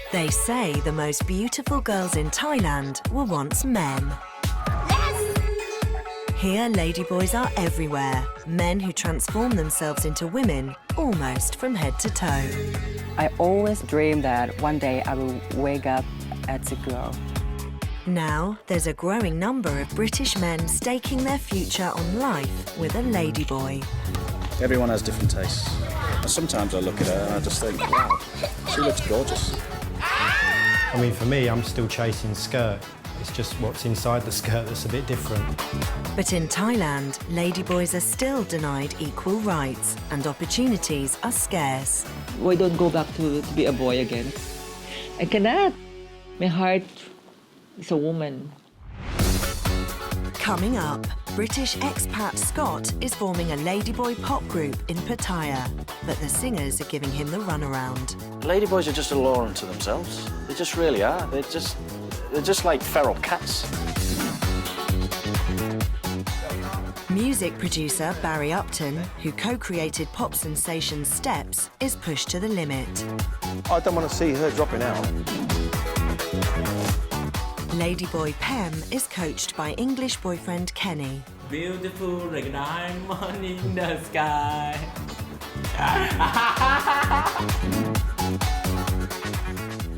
They say the most beautiful girls in Thailand were once men. Here, ladyboys are everywhere. Men who transform themselves into women, almost from head to toe. I always dreamed that one day I will wake up as a girl. Now, there's a growing number of British men staking their future on life with a ladyboy. Everyone has different tastes. And sometimes I look at her and I just think, wow, she looks gorgeous. I mean, for me, I'm still chasing skirt. It's just what's inside the skirt that's a bit different. But in Thailand, ladyboys are still denied equal rights and opportunities are scarce. Why don't go back to be a boy again? I cannot. My heart is a woman. Coming up, British expat Scott is forming a ladyboy pop group in Pattaya, but the singers are giving him the runaround. Ladyboys are just a law unto themselves. They just really are. They're just like feral cats. Music producer Barry Upton, who co-created pop sensation Steps, is pushed to the limit. I don't want to see her dropping out. Ladyboy Pem is coached by English boyfriend Kenny. Beautiful like diamond in the sky.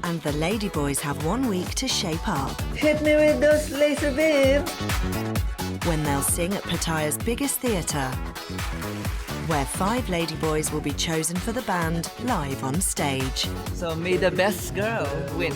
And the ladyboys have 1 week to shape up. Hit me with those laser beams. When they'll sing at Pattaya's biggest theatre, where 5 ladyboys will be chosen for the band live on stage. So may the best girl win.